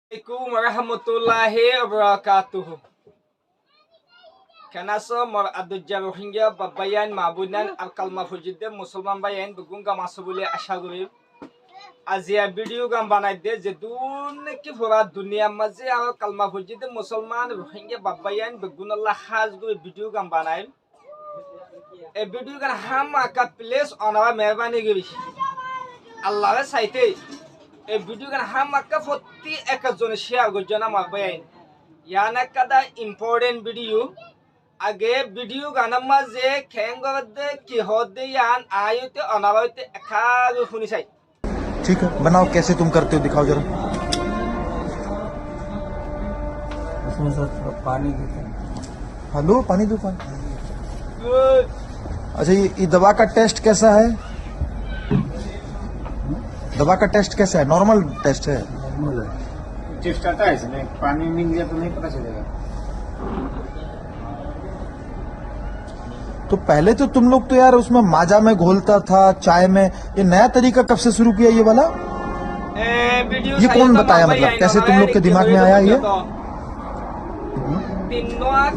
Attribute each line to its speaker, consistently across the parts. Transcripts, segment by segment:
Speaker 1: Assalamualaikum warahmatullahi wabarakatuh. Kenasa mar adujja Rohingya babayan mabunan al-kalma fujidde musulman bayan bugunga masubule ashaguri আজিয়া video গান বানাই দে যে কি পুরা দুনিয়া মাঝে আর কালমা ফujidde মুসলমান রোহিঙ্গা বাবায়ান বেগুনাল্লাহ হাজ গো ভিডিও গান বানাই এই ভিডিও গান হাম আকা প্লেস অনাবা মেহরবানি গরি আল্লাহর সাইতে এই ভিডিও গান হাম আকা প্রতি একজনে শেয়ার করজন আমার বায়ান ইয়ানা কাদা ইম্পর্টেন্ট ভিডিও আগে ভিডিও গানের মাঝে খেঙ্গদে কি হদে ইয়ান আয়তে অনাবাতে একা শুনি চাই
Speaker 2: ठीक है बनाओ कैसे तुम करते हो दिखाओ जरा
Speaker 3: उसमें सर पानी देते हैं।
Speaker 2: हाँ लो पानी दो पानी अच्छा ये दवा का टेस्ट कैसा है दवा का टेस्ट कैसा है नॉर्मल टेस्ट है
Speaker 3: टेस्ट आता है इसमें पानी मिल गया तो नहीं पता चलेगा।
Speaker 2: तो पहले तो तुम लोग तो यार उसमें माजा में घोलता था चाय में ये नया तरीका कब से शुरू किया ये वाला ये कौन बताया मतलब कैसे तुम लोग के दिमाग में आया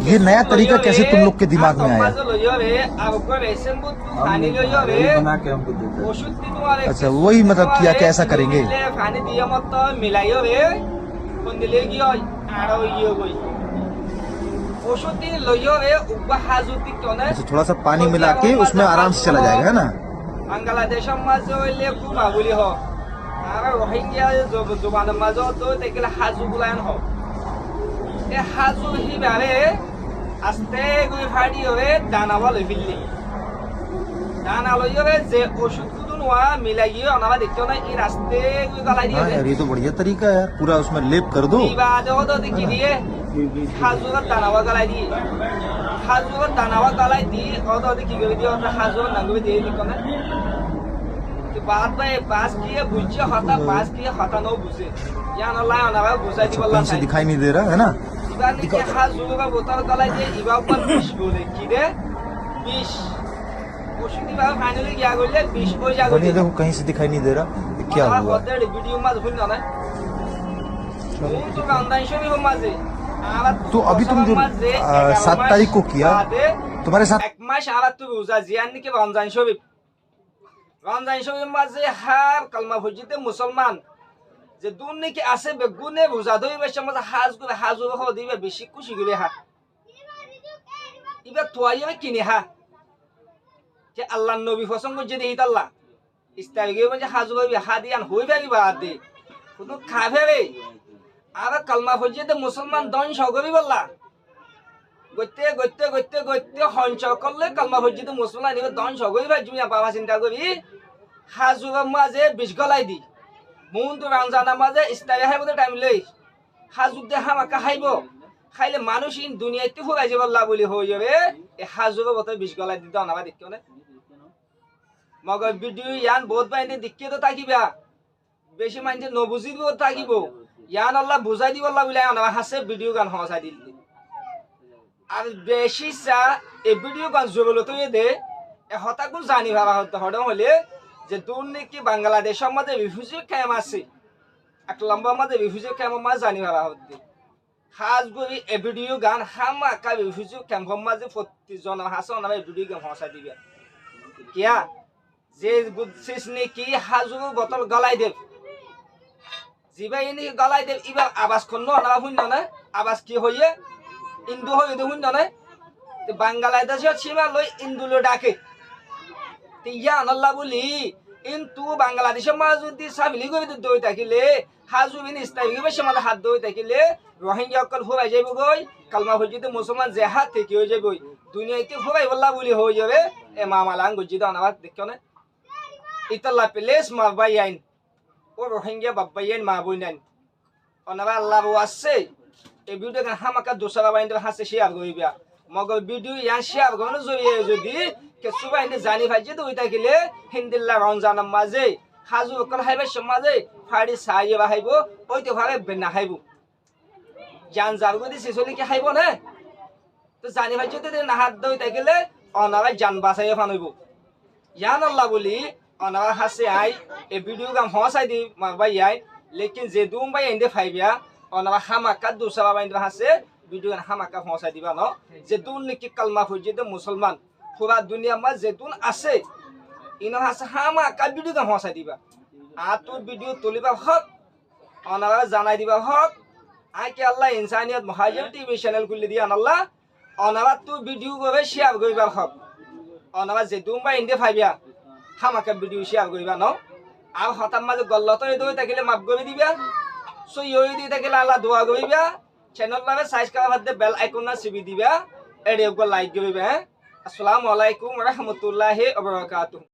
Speaker 2: ये नया तरीका कैसे तुम लोग के दिमाग में आया
Speaker 3: बना के हमको देते हैं।
Speaker 2: अच्छा वही मतलब किया कि ऐसा करेंगे अच्छा थोड़ा सा पानी मिला के उसमें आराम से चला जाएगा है ना
Speaker 1: बांग्लादेश माजुली हो रोहिंग्या जुबान माजो तो देखिए हाजु गुलायन हो हाजु ही बारे आस्ते गुई फाड़ी होवे दाना वाले फिल्ली दाना लो ये जे ओषुध कुदुन वा मिलाइए अनावा देखो ना ये रास्ते गुई गलाई दिए
Speaker 2: यार ये तो बढ़िया तरीका है यार पूरा उसमें लेप कर दो
Speaker 1: बात हो तो देखी दिए हाजु का दाना वा गलाई दिए हाजु का दाना वा गलाई दी और तो देखी गई दिए और हाजु नंगवे दिए देखो ना कि बात में पास किए बुझे होता पास किए होता नो बुझे या ना लाया ना बुझाई दी वाला
Speaker 2: से दिखाई नहीं दे रहा है ना
Speaker 1: इबार ने क्या हाजु का बोतल गलाई दिए इबार ऊपर 20 बोले की दे 20 ओशुदी बाबा फाइनली क्या बोले 20 हो जागो
Speaker 2: ये देखो कहीं से दिखाई नहीं दे रहा ये क्या हुआ
Speaker 1: वीडियो में भूल ना तो कांदाई शो भी हो माजे
Speaker 2: तो अभी तुम जो 7 तारीख को किया तुम्हारे साथ
Speaker 1: एक मास आवात तो बुझा जियान के रमजान शरीफ মাঝে হার কালমা ফujidde মুসলমান যে দুন কি আছে বেগুনে বুঝা দই বেশে মাঝে হাজ করে হাজু হ দিবে বেশি খুশি করে হা ইবা তোয়াইবে কিনে হা যে আল্লাহ নবী পছন্দ করে দেই আল্লাহ ইস্তাইগে মানে হাজু হবে হাদিয়ান হই পারিবা দে শুধু খাবে রে আর কালমা ফujidde মুসলমান দন সগবি বললা গতে গতে গতে গতে হঞ্চ করলে কালমা ফujidde মুসলমান নিবে দন সগবি ভাই তুমি বাবা চিন্তা করি হাজুর মাঝে বিষ গলাই দি মুন্টু রমজানের মাঝে ইস্তারি হাইব টাইম লই হাজুক দে হামাকা খাইব খাইলে মানুষ ইন দুনিয়াতে ফুরাই যাব আল্লাহ বলি হই যাবে এই হাজুর বতে বিষ গলাই দি দাও না দেখিও না মগর ভিডিও ইয়ান বহুত বাইন্দে দেখিয়ে তো তাকিবা বেশি মাইন্ডে নবুঝিব তাকিব ইয়ান আল্লাহ বুঝাই দিব আল্লাহ বলি আনা হাসে ভিডিও গান হসাই দিল আর বেশি সা এই ভিডিও গান জগলো তো দে এ হতাকুল জানি ভাবা হতে হলে যে দুর্নীতি বাংলাদেশের মধ্যে রিফিউজি ক্যাম্প আছে এক লম্বা মধ্যে রিফিউজি ক্যাম্প মাঝে জানি ভাবা হতে হাজগুড়ি এ ভিডিও গান হামা কা রিফিউজি ক্যাম্প মাঝে প্রতিজন হাসন নামে ভিডিও গেম হসাই দিবে কিয়া যে বুঝছিস নাকি হাজুর বোতল গলাই দেব জিবাই নি গলাই দেব ইবা আবাস খন না হুন না আবাস কি হইয়ে ইন্দু হই দে হুন না তে বাংলাদেশের সীমা লই ইন্দুলো ডাকে তে ইয়া আল্লাহ বলি কিন্তু বাংলাদেশের মাঝে যদি সাবিলি করে দই থাকিলে হাজু বিন ইস্তাইগে বেশি মাঝে হাত দই থাকিলে রোহিঙ্গা অকল ফুরাই যাইব গই কালমা ফujidde মুসলমান যে হাত থেকে হয়ে যাবে দুনিয়াতে ফুরাই বল্লা বলি হয়ে যাবে এ মামালাং গজিদা আনাবাদ দেখো না ইতাল্লা প্লেস মারবাই আইন ও রোহিঙ্গা বাবাইন মা বইনান অনাবা আল্লাহ আছে এই ভিডিও গান হামাকা দোসরা বাইন হাসে শেয়ার করিবা মগর ভিডিও ইয়ান শেয়ার করনো যদি কে সুবাইনে জানি ভাইজে তো ওইটা গেলে হিন্দিল্লা রমজানের মাঝে হাজু অকল হাইবে সমাজে ফাড়ি সাইয়ে বাহাইব ওইতে ভাবে বেনা খাইব জান যাবো দি সেসলি কি খাইব না তো জানি ভাইজে তো না হাত দই তাই গেলে অনারা জান বাঁচাইয়ে ফানইব ইয়ান আল্লাহ বলি অনারা হাসে আই এ ভিডিও গাম হসাই দি মারবাই আই लेकिन जे दूम भाई इंदे फाइबिया অনারা হামাকা দুসাবা বাইন হাসে ভিডিও হামাকা পৌঁছাই দিবা ন যেতুন নাকি কালমা হইছে মুসলমান পুরা দুনিয়া মা যেতুন আছে ইনো হাসে হামাকা ভিডিও পৌঁছাই দিবা আর তোর ভিডিও তুলিবা হক অনারা জানাই দিবা হক আইকে আল্লাহ ইনসানিয়ত মহাজির টিভি চ্যানেল খুলে দিয়া আল্লাহ অনারা তুই ভিডিও করে শেয়ার করিবা হক অনারা যেতুন বা ইন্দে ফাইবিয়া হামাকা ভিডিও শেয়ার করিবা ন আর হঠাৎ মাঝে গল্লত দই থাকিলে মাফ করে দিবা সো ইয়ে দি থাকিলে আল্লাহ দোয়া করিবা চ্যানেল লাগে সাইজ করা বাদ বেল আইকন না চিবি দিবা এডিও লাইক করিবা আসসালামু আলাইকুম ওয়া রাহমাতুল্লাহি ওয়া বারাকাতুহু।